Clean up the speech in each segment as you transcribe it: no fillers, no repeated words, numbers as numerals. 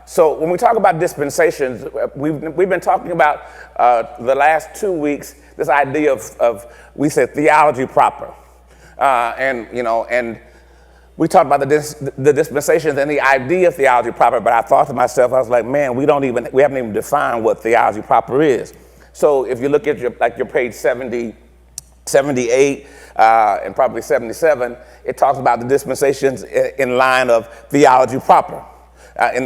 So when we talk about dispensations, we've been talking about the last 2 weeks this idea of we said theology proper, and we talked about the dispensations and the idea of theology proper. But I thought to myself, I was like, man, we haven't even defined what theology proper is. So if you look at your page 70, 78, and probably 77, it talks about the dispensations in line of theology proper. In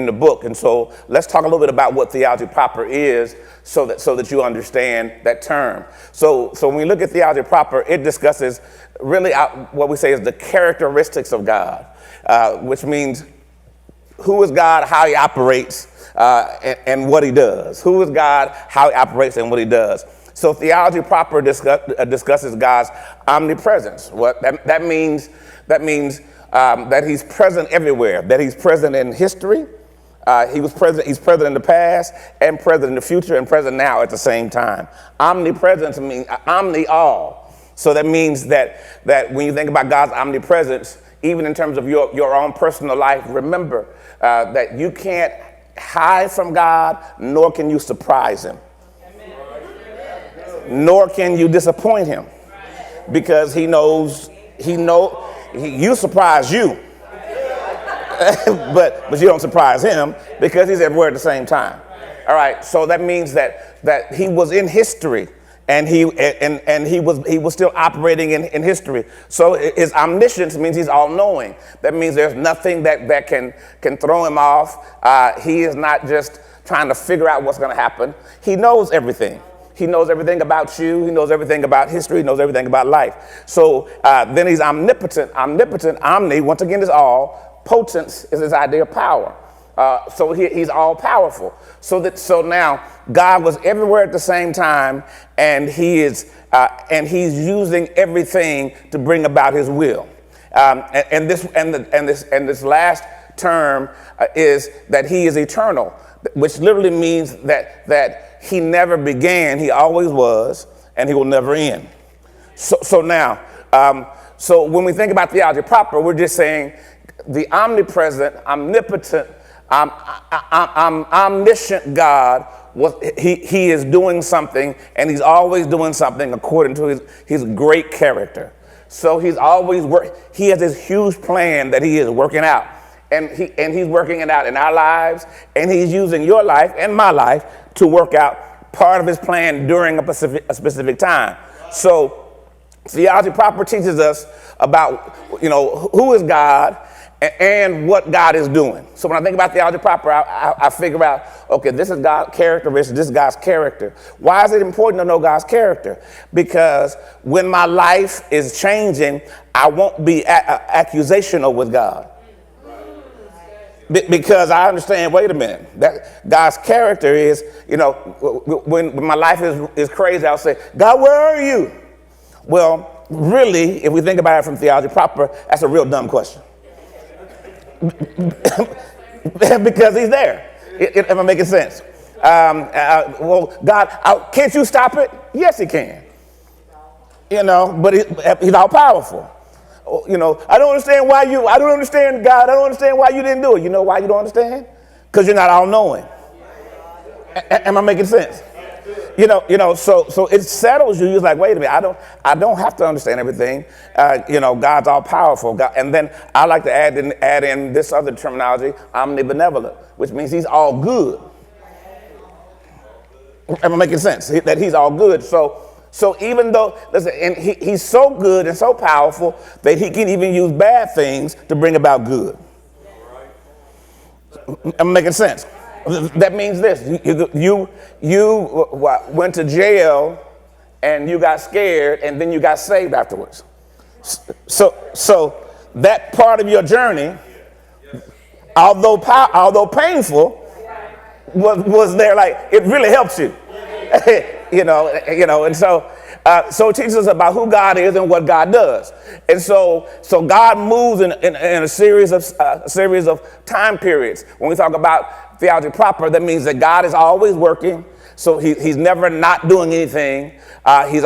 the book. And so let's talk a little bit about what theology proper is so that you understand that term. So when we look at theology proper, it discusses really what we say is the characteristics of God, which means who is God, how he operates, and what he does. Who is God, how he operates, and what he does. So theology proper discusses God's omnipresence. What that means that he's present everywhere, that he's present in history, he's present in the past, and present in the future, and present now at the same time. Omnipresence means omni all. So that means that when you think about God's omnipresence, even in terms of your own personal life, remember that you can't hide from God, nor can you surprise him. Amen. Nor can you disappoint him, because he knows. You surprise you, but you don't surprise him because he's everywhere at the same time. All right, so that means that he was in history and he was still operating in history. So his omniscience means he's all-knowing. That means there's nothing that can throw him off. He is not just trying to figure out what's going to happen. He knows everything. He knows everything about you. He knows everything about history. He knows everything about life. So then he's omnipotent. Omni, once again, is all. Potence is this idea of power. So he's all powerful. So now God was everywhere at the same time, and he's using everything to bring about his will. And this last term is that he is eternal, which literally means that he never began, he always was, and he will never end. So now, so when we think about theology proper, we're just saying the omnipresent, omnipotent, omniscient God, he is doing something, and he's always doing something according to his great character. So he's always he has this huge plan that he is working out. And he's working it out in our lives, and he's using your life and my life to work out part of his plan during a specific time. So theology proper teaches us about, who is God and what God is doing. So when I think about theology proper, I figure out, okay, this is God's characteristic, this is God's character. Why is it important to know God's character? Because when my life is changing, I won't be accusational with God. Because I understand, wait a minute, that God's character is, when my life is crazy, I'll say, God, where are you? Well, really, if we think about it from theology proper, that's a real dumb question. Because he's there. Am I making sense? Well, God, can't you stop it? Yes, he can. But he's all powerful. I don't understand I don't understand God. I don't understand why you didn't do it. You know why you don't understand? Because you're not all knowing. Am I making sense? So it settles you. You're like, wait a minute, I don't have to understand everything. God's all powerful. And then I like to add in this other terminology, omnibenevolent, which means he's all good. Am I making sense? That he's all good. So even though, listen, and he's so good and so powerful that he can even use bad things to bring about good. I'm making sense. That means this: you went to jail and you got scared and then you got saved afterwards. So that part of your journey, although painful, was there. Like, it really helps you. And so it teaches us about who God is and what God does. And so God moves in a series of time periods. When we talk about theology proper, that means that God is always working. So he's never not doing anything. He's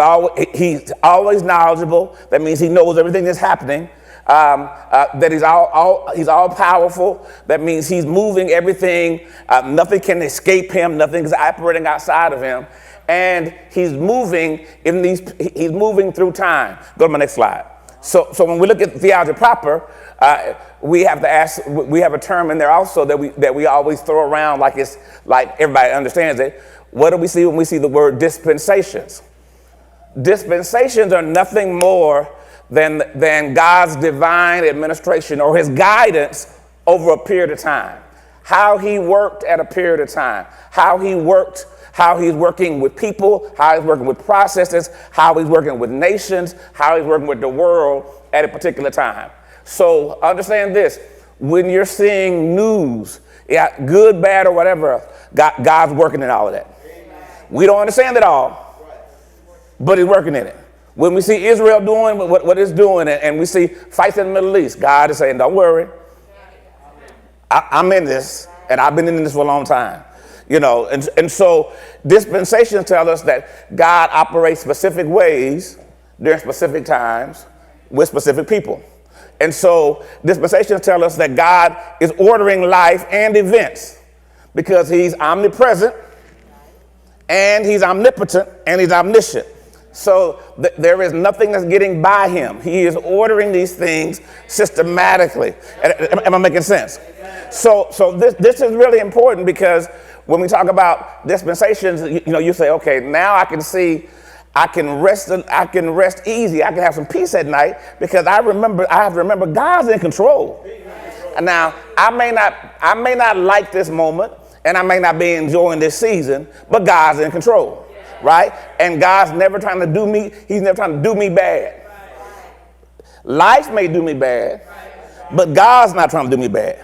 always knowledgeable. That means he knows everything that's happening. that he's all powerful. That means he's moving everything. Nothing can escape him. Nothing is operating outside of him. And he's moving he's moving through time. Go to my next slide. So when we look at theology proper, we have to ask. We have a term in there also that we always throw around like it's like everybody understands it. What do we see when we see the word dispensations? Dispensations are nothing more than God's divine administration or his guidance over a period of time. How he worked at a period of time. How he's working with people, how he's working with processes, how he's working with nations, how he's working with the world at a particular time. So understand this, when you're seeing news, good, bad, or whatever, God's working in all of that. We don't understand it all, but he's working in it. When we see Israel doing what it's doing, and we see fights in the Middle East, God is saying, don't worry, I'm in this, and I've been in this for a long time. You know, and so dispensations tell us that God operates specific ways during specific times with specific people. And so dispensations tell us that God is ordering life and events because he's omnipresent and he's omnipotent and he's omniscient. So there is nothing that's getting by him. He is ordering these things systematically. Am I making sense? So this is really important because when we talk about dispensations, you say, okay, now I can see, I can rest easy. I can have some peace at night because I have to remember God's in control. And now I may not like this moment and I may not be enjoying this season, but God's in control, right? And God's never trying to do me. He's never trying to do me bad. Life may do me bad, but God's not trying to do me bad.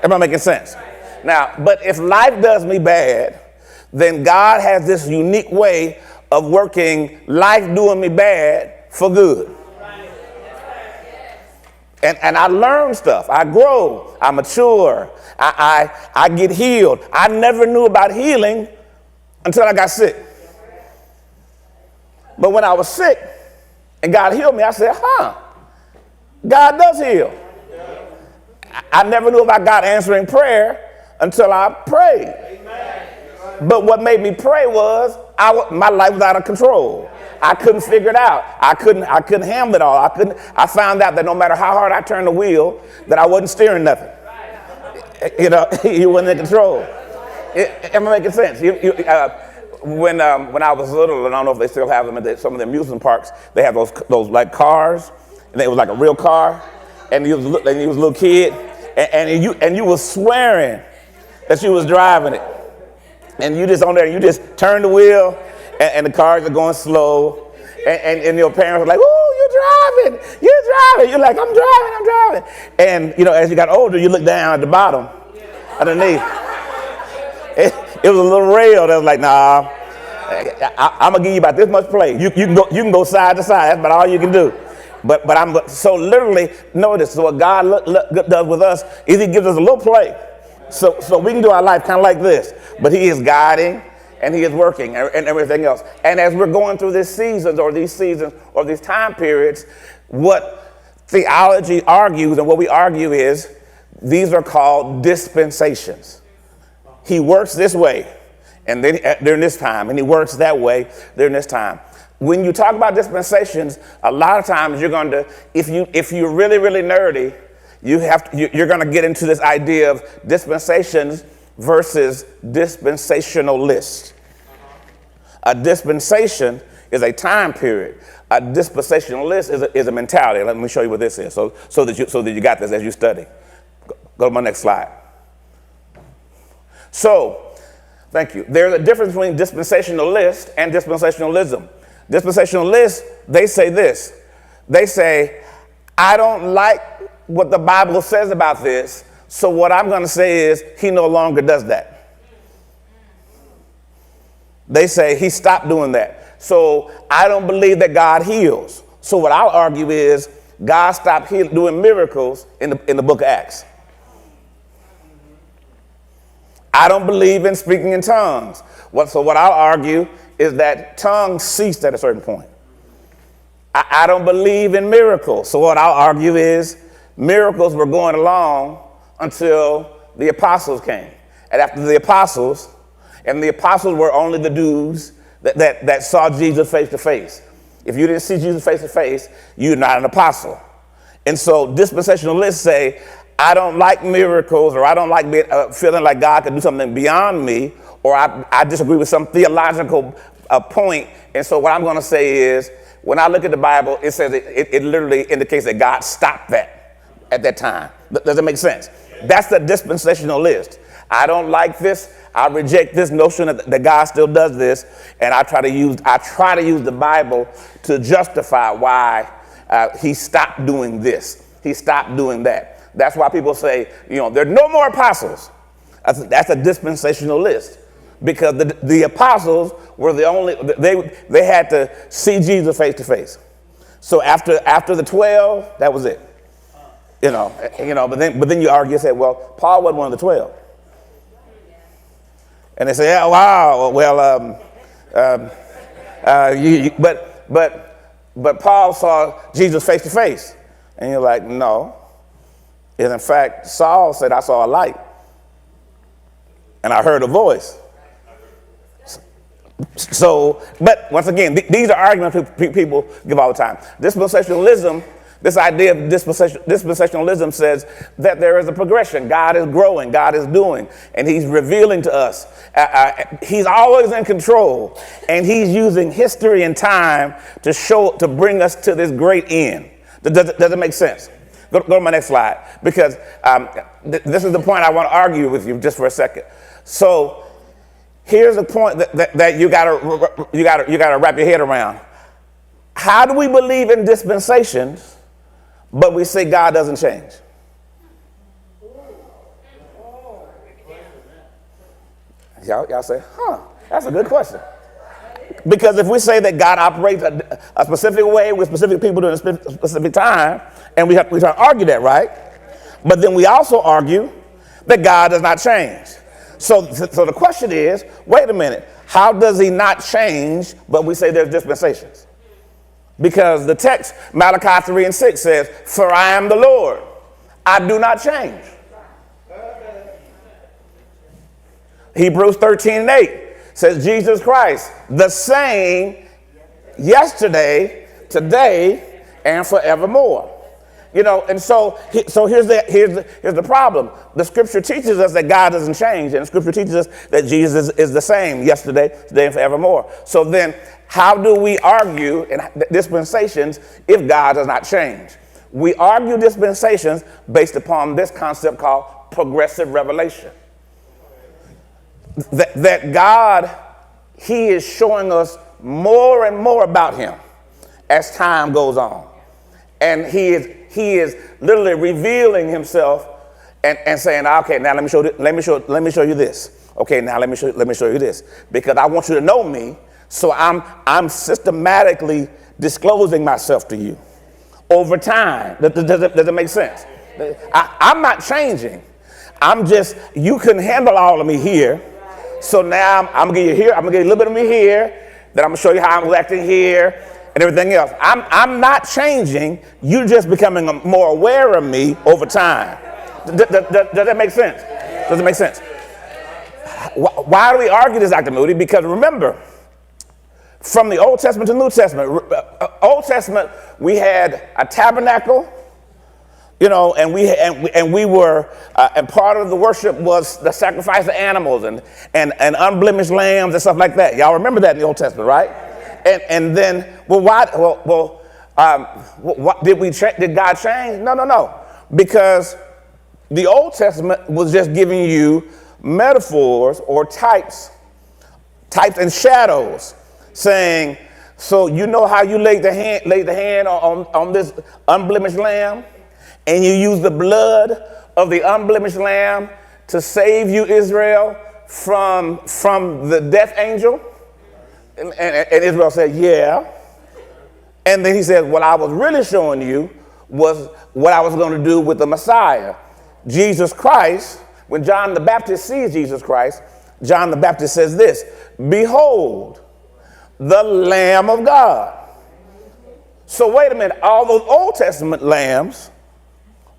Am I making sense? Now, but if life does me bad, then God has this unique way of working life doing me bad for good. And I learn stuff. I grow. I mature. I get healed. I never knew about healing until I got sick. But when I was sick and God healed me, I said, God does heal. I never knew about God answering prayer until I prayed. Amen. But what made me pray was my life was out of control. I couldn't figure it out. I couldn't handle it all. I found out that no matter how hard I turned the wheel, that I wasn't steering nothing. You wasn't in control. Am I making sense? When I was little, and I don't know if they still have them at some of the amusement parks, they have those like cars, and it was like a real car, and you was a little kid, and you was swearing that you was driving it, and you just on there, you just turn the wheel, and the cars are going slow, and your parents are like, "Oh, you're driving!" You're like, "I'm driving!" And as you got older, you look down at the bottom, underneath. It was a little rail that was like, "Nah, I'm gonna give you about this much play. You can go side to side. That's about all you can do." But so literally notice. So what God does with us is He gives us a little play. So we can do our life kind of like this, but He is guiding and He is working and everything else. And as we're going through these seasons or these time periods, what theology argues and what we argue is these are called dispensations. He works this way and then during this time, and He works that way during this time. When you talk about dispensations, a lot of times you're going to, if you're really, really nerdy, you're going to get into this idea of dispensations versus dispensationalist. A dispensation is a time period. A dispensationalist is a mentality. Let me show you what this is, so that you got this as you study. Go to my next slide. So, thank you. There's a difference between dispensationalist and dispensationalism. Dispensationalists, they say this. They say, I don't like what the Bible says about this, so what I'm going to say is He no longer does that. They say He stopped doing that. So I don't believe that God heals. So what I'll argue is God stopped doing miracles in the book of Acts. I don't believe in speaking in tongues. So what I'll argue is that tongues ceased at a certain point. I don't believe in miracles. So what I'll argue is miracles were going along until the apostles came. And after the apostles, and the apostles were only the dudes that saw Jesus face to face. If you didn't see Jesus face to face, you're not an apostle. And so dispensationalists say, I don't like miracles, or I don't like feeling like God could do something beyond me, or I disagree with some theological point. And so what I'm going to say is, when I look at the Bible, it says it literally indicates that God stopped that at that time. Does it make sense? That's the dispensationalist. I don't like this. I reject this notion that God still does this, and I try to use the Bible to justify why he stopped doing this. He stopped doing that. That's why people say, there are no more apostles. That's a dispensationalist, because the apostles were the only, they had to see Jesus face to face. So after the 12, that was it. But then you argue and say, well, Paul wasn't one of the 12. And they say, yeah, wow, well, but Paul saw Jesus face to face. And you're like, no. And in fact, Saul said, I saw a light and I heard a voice. So, but once again, these are arguments people give all the time. Dispensationalism, this idea of dispensationalism says that there is a progression. God is growing, God is doing, and he's revealing to us. He's always in control, and he's using history and time to bring us to this great end. Does it make sense? Go to my next slide, because this is the point I want to argue with you just for a second. So here's the point that you gotta wrap your head around. How do we believe in dispensations, but we say God doesn't change? Y'all say, that's a good question. Because if we say that God operates a specific way with specific people during a specific time, and we try to argue that, right? But then we also argue that God does not change. So the question is, wait a minute, how does he not change, but we say there's dispensations? Because the text, Malachi 3:6 says, for I am the Lord, I do not change. Hebrews 13:8 says Jesus Christ, the same yesterday, today, and forevermore. And so here's the problem. The scripture teaches us that God doesn't change, and the scripture teaches us that Jesus is the same yesterday, today, and forevermore. So then how do we argue in dispensations if God does not change? We argue dispensations based upon this concept called progressive revelation. That God, he is showing us more and more about him as time goes on. And he is literally revealing himself and saying, okay, now let me show you this. Okay, now let me show you this. Because I want you to know me, so I'm systematically disclosing myself to you over time. Does it make sense? I'm not changing. You couldn't handle all of me here. So now I'm gonna give you here, I'm gonna give you a little bit of me here, then I'm gonna show you how I'm acting here and everything else. I'm not changing, you're just becoming more aware of me over time. Does that make sense? Does it make sense? Why do we argue this, Dr. Moody? Because remember, from the Old Testament to New Testament, Old Testament, we had a tabernacle, and we were, and part of the worship was the sacrifice of animals and unblemished lambs and stuff like that. Y'all remember that in the Old Testament, right? And then, did God change? No. Because the Old Testament was just giving you metaphors or types and shadows, saying, so you know how you laid the hand on this unblemished lamb? And you use the blood of the unblemished lamb to save you, Israel, from the death angel? And Israel said, yeah. And then he said, what I was really showing you was what I was going to do with the Messiah, Jesus Christ. When John the Baptist sees Jesus Christ, John the Baptist says this, behold, the Lamb of God. So wait a minute, all those Old Testament lambs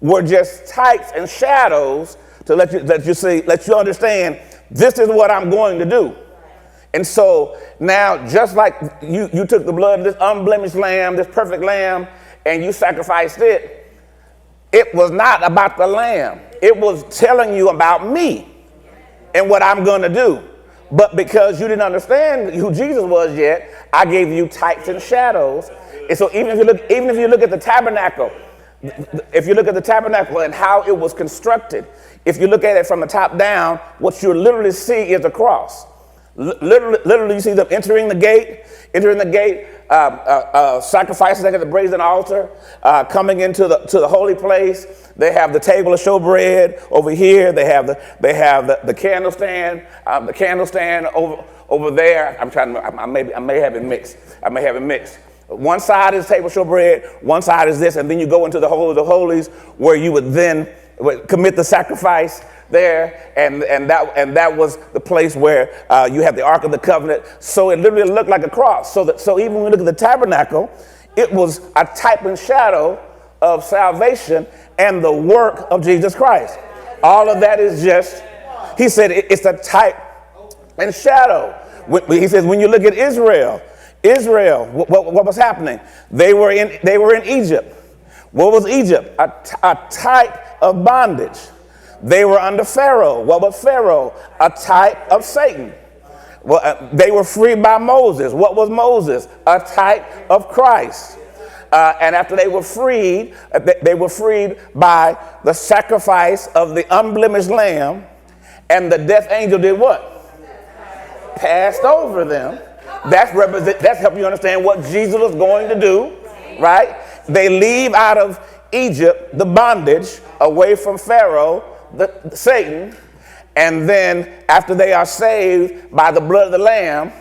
were just types and shadows to let you understand this is what I'm going to do. And so now, just like you took the blood of this unblemished lamb, this perfect lamb, and you sacrificed it, it was not about the lamb. It was telling you about me and what I'm going to do. But because you didn't understand who Jesus was yet, I gave you types and shadows. And so even if you look at the tabernacle, if you look at the tabernacle and how it was constructed, if you look at it from the top down, what you literally see is a cross. Literally, you see them entering the gate, sacrifices at the brazen altar, coming into the holy place. They have the table of showbread over here. They have the candlestand, over there. I may have it mixed. One side is table of showbread, one side is this, and then you go into the Holy of the Holies, where you would then commit the sacrifice there, and that was the place where you had the Ark of the Covenant. So it literally looked like a cross. So even when we look at the tabernacle, it was a type and shadow of salvation and the work of Jesus Christ. All of that is just, he said, it's a type and shadow. He says, when you look at Israel, what was happening? They were in Egypt. What was Egypt? A type of bondage. They were under Pharaoh. What was Pharaoh? A type of Satan. Well, they were freed by Moses. What was Moses? A type of Christ. And after they were freed by the sacrifice of the unblemished lamb, and the death angel did what? Passed over them. That's help you understand what Jesus was going to do, right? They leave out of Egypt, the bondage, away from Pharaoh, Satan, and then after they are saved by the blood of the Lamb,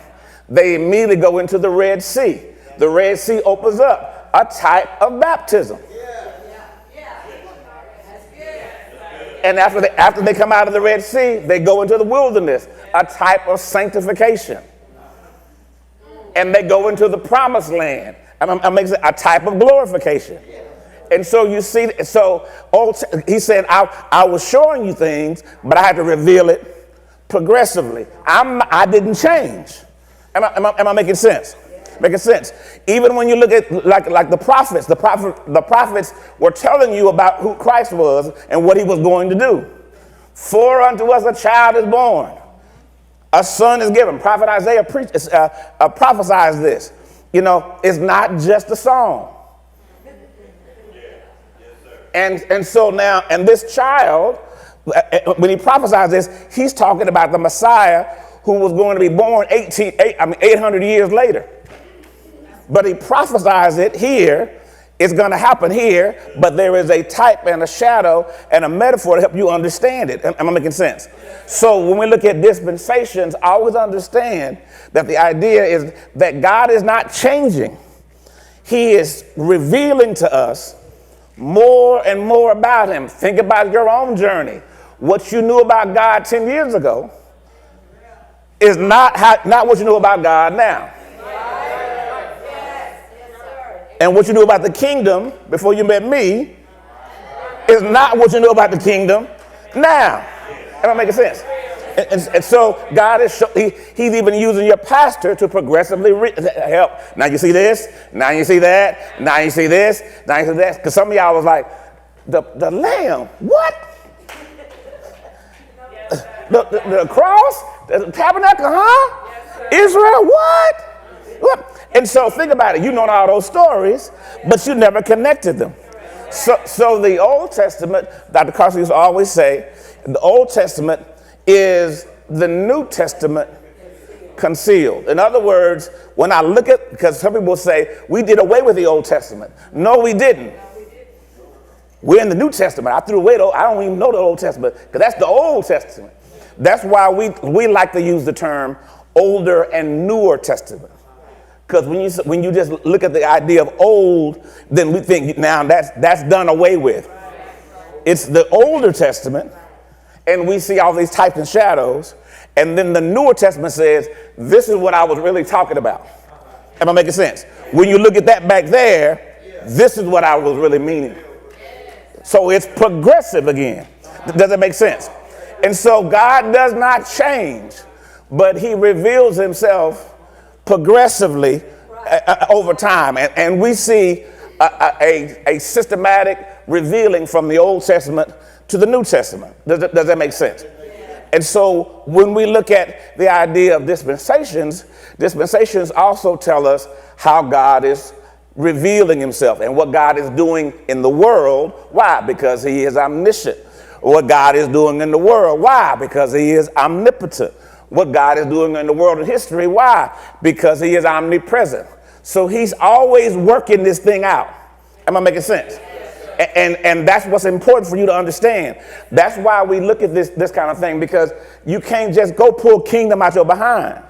they immediately go into the Red Sea. The Red Sea opens up, a type of baptism. And after they come out of the Red Sea, they go into the wilderness, a type of sanctification. And they go into the promised land, a type of glorification. And so you see, he said, I was showing you things, but I had to reveal it progressively. I didn't change. Am I making sense? Making sense. Even when you look at like the prophets were telling you about who Christ was and what he was going to do. For unto us a child is born, a son is given. Prophet Isaiah prophesies this. You know, it's not just a song. And so now, and this child, when he prophesies this, he's talking about the Messiah who was going to be born 800 years later. But he prophesies it here. It's going to happen here, but there is a type and a shadow and a metaphor to help you understand it. Am I making sense? So when we look at dispensations, always understand that the idea is that God is not changing. He is revealing to us more and more about him. Think about your own journey. What you knew about God 10 years ago is not what you know about God now. And what you knew about the kingdom before you met me is not what you know about the kingdom now. Am I making sense? And so God is he's even using your pastor to progressively help. Now you see this, now you see that, now you see this, now you see that. Because some of y'all was like, the lamb, what? The cross, the tabernacle, huh? Israel, what? And so think about it. You know all those stories, but you never connected them. So the Old Testament, Dr. Carson used to always say, the Old Testament is the New Testament concealed. In other words, when I look at, because some people say, we did away with the Old Testament. No, we didn't. We're in the New Testament. I threw away I don't even know the Old Testament, because that's the Old Testament. That's why we like to use the term Older and Newer Testament. Because when you just look at the idea of old, then we think now that's done away with. It's the Older Testament, and we see all these types and shadows, and then the Newer Testament says, this is what I was really talking about. Am I making sense? When you look at that back there, this is what I was really meaning. So it's progressive again. Does that make sense? And so God does not change, but he reveals himself progressively over time. And we see a systematic revealing from the Old Testament to the New Testament. Does that make sense? And so when we look at the idea of dispensations, dispensations also tell us how God is revealing himself and what God is doing in the world. Why? Because he is omniscient. What God is doing in the world. Why? Because he is omnipotent. What God is doing in the world of history. Why? Because he is omnipresent. So he's always working this thing out. Am I making sense? And that's what's important for you to understand. That's why we look at this kind of thing, because you can't just go pull kingdom out your behind.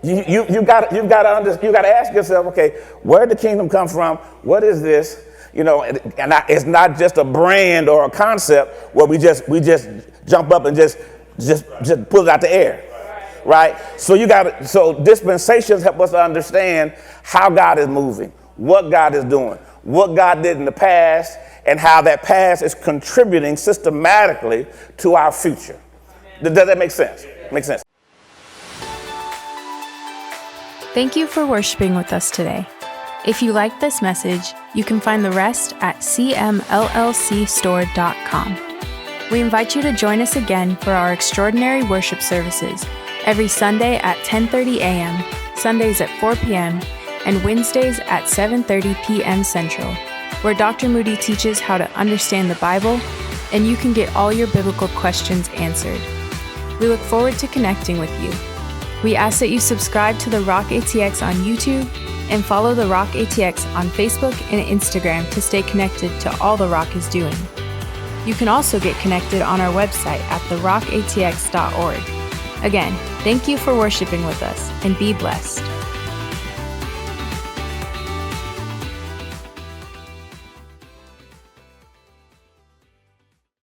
You got to ask yourself, okay, where did the kingdom come from? What is this? It's not just a brand or a concept where we just jump up and just pull it out the air, right? So dispensations help us to understand how God is moving, what God is doing, what God did in the past, and how that past is contributing systematically to our future. Does that make sense? Makes sense. Thank you for worshiping with us today. If you liked this message, you can find the rest at cmllcstore.com. We invite you to join us again for our extraordinary worship services every Sunday at 10:30 a.m., Sundays at 4 p.m., and Wednesdays at 7:30 p.m. Central, where Dr. Moody teaches how to understand the Bible, and you can get all your biblical questions answered. We look forward to connecting with you. We ask that you subscribe to The Rock ATX on YouTube and follow The Rock ATX on Facebook and Instagram to stay connected to all The Rock is doing. You can also get connected on our website at therockatx.org. Again, thank you for worshiping with us, and be blessed.